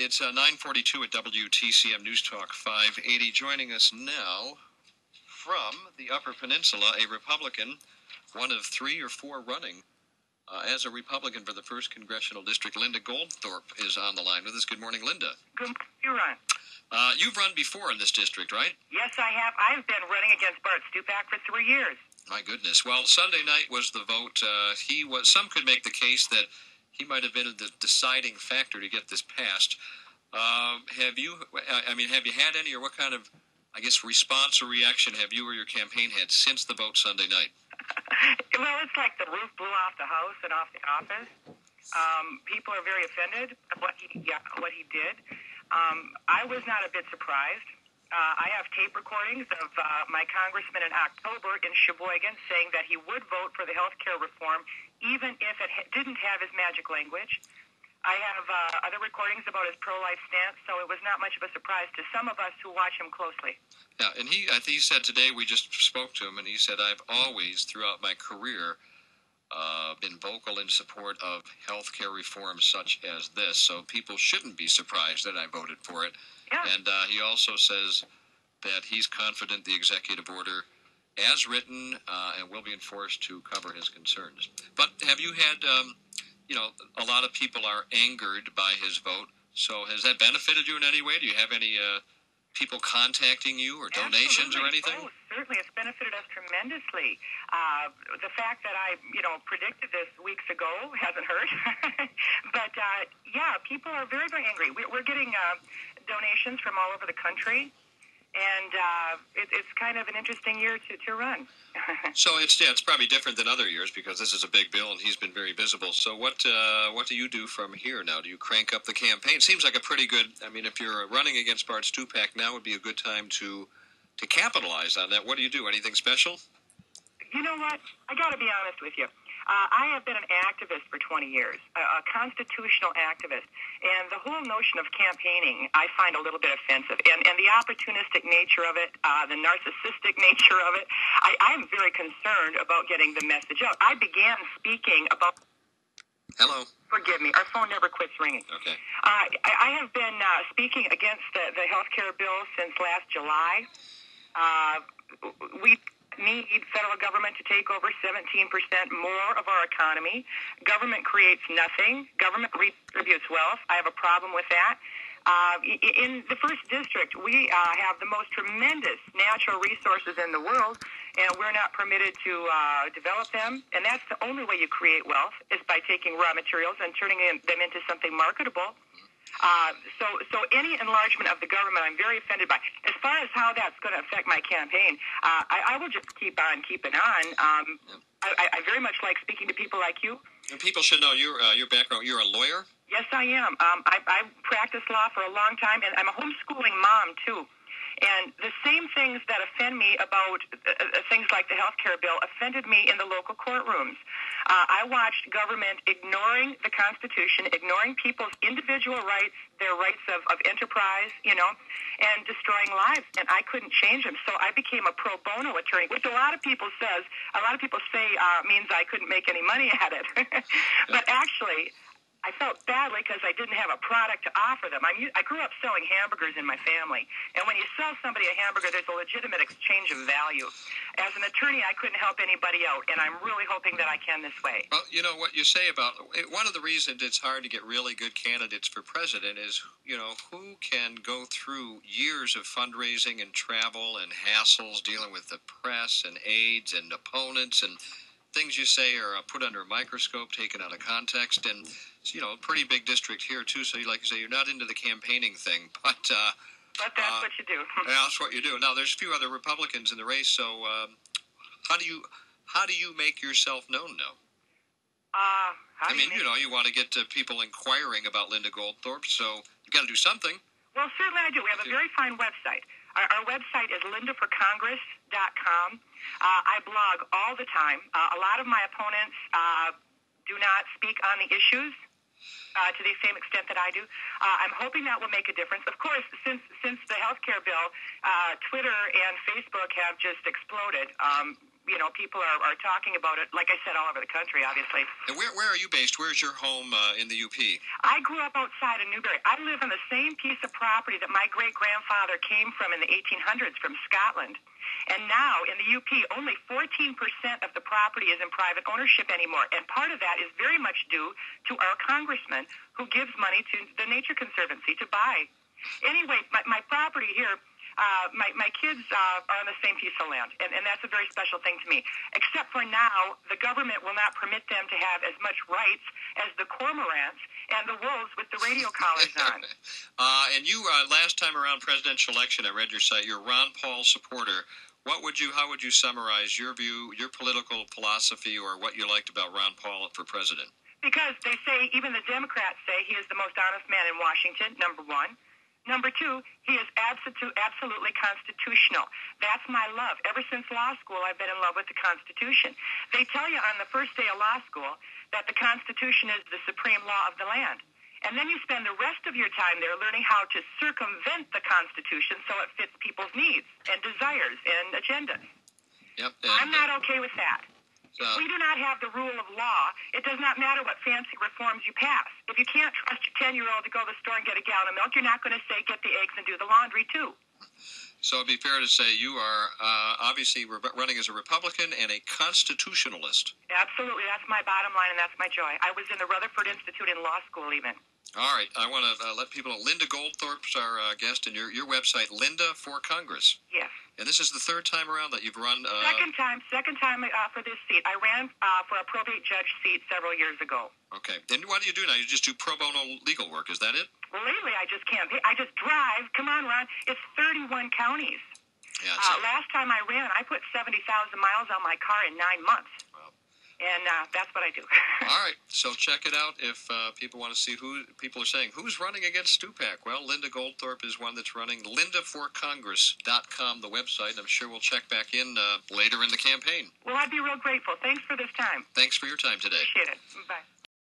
It's 9:42 at WTCM News Talk 580. Joining us now from the Upper Peninsula, a Republican, one of 3 or 4 running as a Republican for the 1st Congressional District. Linda Goldthorpe is on the line with us. Good morning, Linda. Good morning, you run. You've run before in this district, right? Yes, I have. I've been running against Bart Stupak for 3 years. My goodness. Well, Sunday night was the vote. Some could make the case that he might have been the deciding factor to get this passed. Have you had any, or what kind of, response or reaction have you or your campaign had since the vote Sunday night? Well, it's like the roof blew off the house and off the office. People are very offended at what he did. I was not a bit surprised. I have tape recordings of my congressman in October in Sheboygan saying that he would vote for the health care reform even if it didn't have his magic language. I have other recordings about his pro-life stance, so it was not much of a surprise to some of us who watch him closely. Yeah, and I think he said today, we just spoke to him, and he said, I've always, throughout my career, been vocal in support of health care reform such as this, so people shouldn't be surprised that I voted for it. Yeah. And he also says that he's confident the executive order, as written, and will be enforced to cover his concerns. But have you had, a lot of people are angered by his vote, so has that benefited you in any way? Do you have any people contacting you or donations or anything? Oh, certainly. It's benefited us tremendously. The fact that I, predicted this weeks ago hasn't hurt. But, people are very, very angry. We're getting donations from all over the country, and it's kind of an interesting year to run. So it's probably different than other years because this is a big bill and he's been very visible. So what do you do from here now? Do you crank up the campaign? It seems like a pretty good, if you're running against Bart Stupak, now would be a good time to capitalize on that. What do you do? Anything special? You know what? I got to be honest with you. I have been an activist for 20 years, a constitutional activist, and the whole notion of campaigning I find a little bit offensive, and the opportunistic nature of it, the narcissistic nature of it, I am very concerned about getting the message out. I began speaking about... Hello. Forgive me, our phone never quits ringing. Okay. I have been speaking against the health care bill since last July. We need federal government to take over 17% more of our economy. Government creates nothing. Government redistributes wealth. I have a problem with that. In the 1st District, we have the most tremendous natural resources in the world, and we're not permitted to develop them. And that's the only way you create wealth, is by taking raw materials and turning them into something marketable. So any enlargement of the government, I'm very offended by. As far as how that's going to affect my campaign, I will just keep on keeping on. I very much like speaking to people like you. And people should know your background. You're a lawyer? Yes, I am. I've practiced law for a long time, and I'm a homeschooling mom, too. And the same things that offend me about things like the health care bill offended me in the local courtrooms. I watched government ignoring the Constitution, ignoring people's individual rights, their rights of enterprise, and destroying lives. And I couldn't change them. So I became a pro bono attorney, which a lot of people say means I couldn't make any money at it. But actually, I felt badly because I didn't have a product to offer them. I grew up selling hamburgers in my family, and when you sell somebody a hamburger, there's a legitimate exchange of value. As an attorney, I couldn't help anybody out, and I'm really hoping that I can this way. Well, what you say about one of the reasons it's hard to get really good candidates for president is, who can go through years of fundraising and travel and hassles dealing with the press and aides and opponents, and things you say are put under a microscope, taken out of context, and it's, a pretty big district here too. So, like you say, you're not into the campaigning thing, but that's what you do. Yeah, that's what you do. Now, there's a few other Republicans in the race. So, how do you make yourself known now? You want to get people inquiring about Linda Goldthorpe, so you got to do something. Well, certainly I do. We have a very fine website. Our website is lindaforcongress.com. I blog all the time. A lot of my opponents do not speak on the issues to the same extent that I do. I'm hoping that will make a difference. Of course, since the health care bill, Twitter and Facebook have just exploded. people are talking about it, like I said, all over the country, obviously. And where are you based? Where's your home in the UP? I grew up outside of Newbury. I live on the same piece of property that my great-grandfather came from in the 1800s from Scotland. And now in the UP, only 14% of the property is in private ownership anymore. And part of that is very much due to our congressman who gives money to the Nature Conservancy to buy. Anyway, my property here, my kids are on the same piece of land, and that's a very special thing to me. Except for now, the government will not permit them to have as much rights as the cormorants and the wolves with the radio collars on. And you, last time around presidential election, I read your site, you're a Ron Paul supporter. How would you summarize your view, your political philosophy, or what you liked about Ron Paul for president? Because they say, even the Democrats say, he is the most honest man in Washington, number one. Number two, he is absolutely constitutional. That's my love. Ever since law school, I've been in love with the Constitution. They tell you on the first day of law school that the Constitution is the supreme law of the land. And then you spend the rest of your time there learning how to circumvent the Constitution so it fits people's needs and desires and agendas. Yep. I'm not okay with that. If we do not have the rule of law, it does not matter what fancy reforms you pass. If you can't trust your 10-year-old to go to the store and get a gallon of milk, you're not going to say get the eggs and do the laundry, too. So it'd be fair to say you are obviously running as a Republican and a constitutionalist. Absolutely. That's my bottom line, and that's my joy. I was in the Rutherford Institute in law school, even. All right. I want to let people know Linda Goldthorpe's our guest, and your website, Linda for Congress. Yes. And this is the third time around that you've run. Second time for this seat. I ran for a probate judge seat several years ago. Okay. And what do you do now? You just do pro bono legal work. Is that it? Well, lately I just can't. I just drive. Come on, Ron. It's 31 counties. Yeah. Last time I ran, I put 70,000 miles on my car in 9 months. Wow. And that's what I do. All right. So check it out if people want to see who people are saying. Who's running against Stupak? Well, Linda Goldthorpe is one that's running. LindaForCongress.com, the website. I'm sure we'll check back in later in the campaign. Well, I'd be real grateful. Thanks for this time. Thanks for your time today. Appreciate it. Bye.